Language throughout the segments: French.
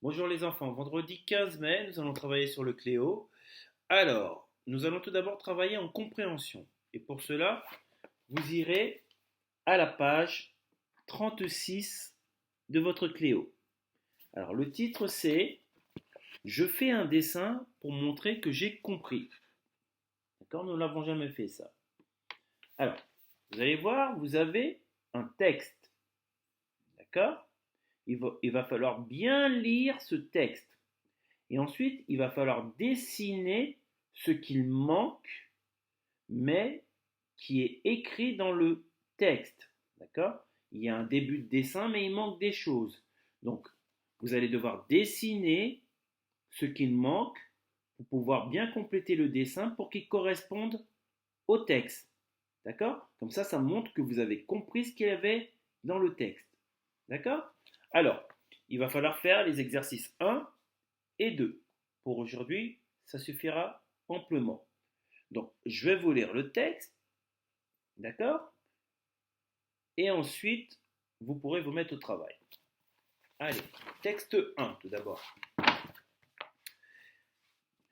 Bonjour les enfants, vendredi 15 mai, nous allons travailler sur le Cléo. Alors, nous allons tout d'abord travailler en compréhension. Et pour cela, vous irez à la page 36 de votre Cléo. Alors, le titre c'est Je fais un dessin pour montrer que j'ai compris. D'accord? Nous ne l'avons jamais fait ça. Alors, vous allez voir, vous avez un texte. D'accord? Il va falloir bien lire ce texte. Et ensuite, il va falloir dessiner ce qu'il manque, mais qui est écrit dans le texte. D'accord? Il y a un début de dessin, mais il manque des choses. Donc, vous allez devoir dessiner ce qu'il manque pour pouvoir bien compléter le dessin pour qu'il corresponde au texte. D'accord? Comme ça montre que vous avez compris ce qu'il y avait dans le texte. D'accord? Alors, il va falloir faire les exercices 1 et 2. Pour aujourd'hui, ça suffira amplement. Donc, je vais vous lire le texte, d'accord? Et ensuite, vous pourrez vous mettre au travail. Allez, texte 1 tout d'abord.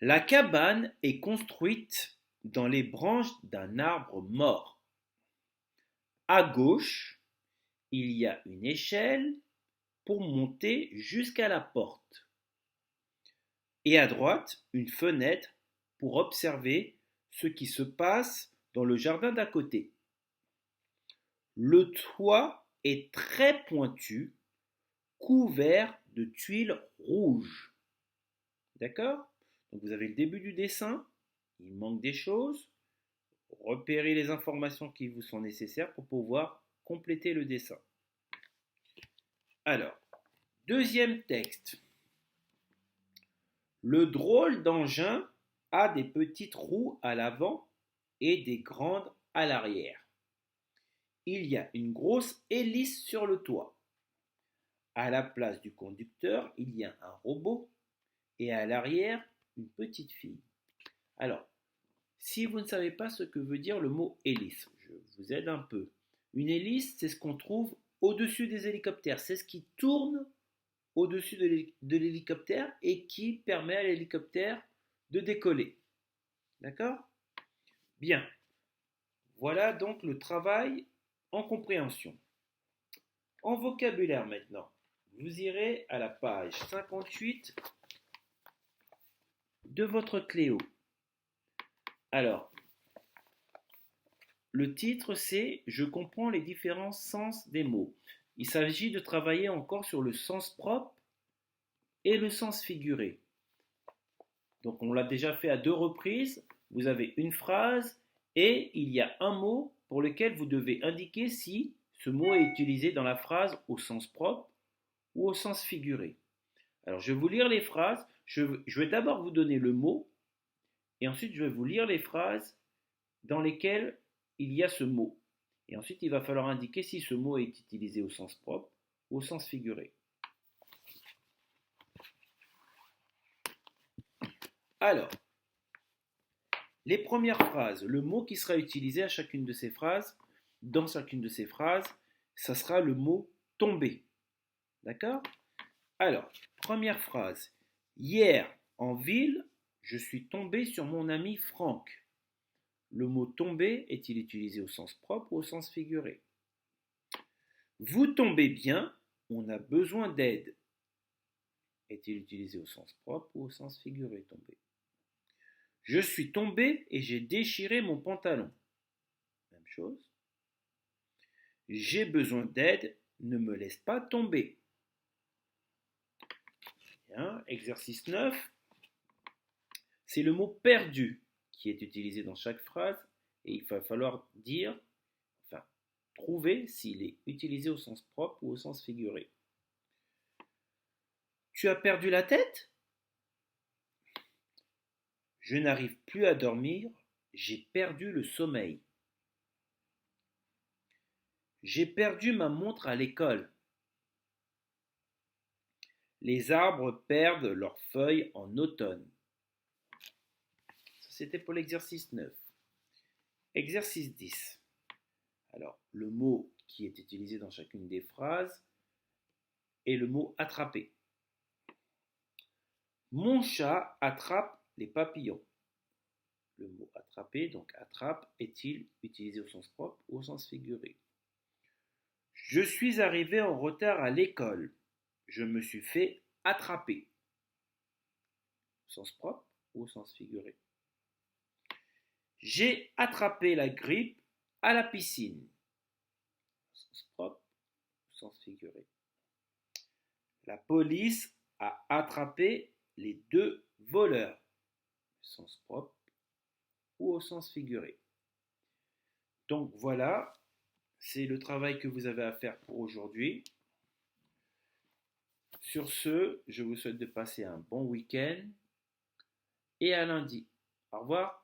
La cabane est construite dans les branches d'un arbre mort. À gauche, il y a une échelle pour monter jusqu'à la porte. Et à droite, une fenêtre pour observer ce qui se passe dans le jardin d'à côté. Le toit est très pointu, couvert de tuiles rouges. D'accord? Donc vous avez le début du dessin, il manque des choses, repérez les informations qui vous sont nécessaires pour pouvoir compléter le dessin. Alors, deuxième texte. Le drôle d'engin a des petites roues à l'avant et des grandes à l'arrière. Il y a une grosse hélice sur le toit. À la place du conducteur, il y a un robot et à l'arrière, une petite fille. Alors, si vous ne savez pas ce que veut dire le mot hélice, je vous aide un peu. Une hélice, c'est ce qu'on trouve au-dessus des hélicoptères. C'est ce qui tourne au-dessus de l'hélicoptère et qui permet à l'hélicoptère de décoller. D'accord? Bien. Voilà donc le travail en compréhension. En vocabulaire maintenant, vous irez à la page 58 de votre Cléo. Alors, le titre c'est Je comprends les différents sens des mots. Il s'agit de travailler encore sur le sens propre et le sens figuré. Donc on l'a déjà fait à 2 reprises. Vous avez une phrase et il y a un mot pour lequel vous devez indiquer si ce mot est utilisé dans la phrase au sens propre ou au sens figuré. Alors je vais vous lire les phrases. Je vais d'abord vous donner le mot et ensuite je vais vous lire les phrases dans lesquelles il y a ce mot. Et ensuite il va falloir indiquer si ce mot est utilisé au sens propre ou au sens figuré. Alors, les premières phrases, le mot qui sera utilisé à chacune de ces phrases, dans chacune de ces phrases, ça sera le mot tomber. D'accord? Alors, première phrase. Hier, en ville, je suis tombé sur mon ami Franck. Le mot tomber est-il utilisé au sens propre ou au sens figuré? Vous tombez bien, on a besoin d'aide. Est-il utilisé au sens propre ou au sens figuré, tomber? Je suis tombé et j'ai déchiré mon pantalon. Même chose. J'ai besoin d'aide, ne me laisse pas tomber. Bien. Exercice 9. C'est le mot perdu qui est utilisé dans chaque phrase et il va falloir dire, enfin, trouver s'il est utilisé au sens propre ou au sens figuré. Tu as perdu la tête? Je n'arrive plus à dormir, j'ai perdu le sommeil. J'ai perdu ma montre à l'école. Les arbres perdent leurs feuilles en automne. Ça, c'était pour l'exercice 9. Exercice 10. Alors, le mot qui est utilisé dans chacune des phrases est le mot attraper. Mon chat attrape les papillons. Le mot attraper, donc attrape, est-il utilisé au sens propre ou au sens figuré? Je suis arrivé en retard à l'école. Je me suis fait attraper. Au sens propre ou au sens figuré? J'ai attrapé la grippe à la piscine. Au sens propre, au sens figuré. La police a attrapé les deux voleurs. Au sens propre ou au sens figuré. Donc voilà, c'est le travail que vous avez à faire pour aujourd'hui. Sur ce, je vous souhaite de passer un bon week-end et à lundi. Au revoir.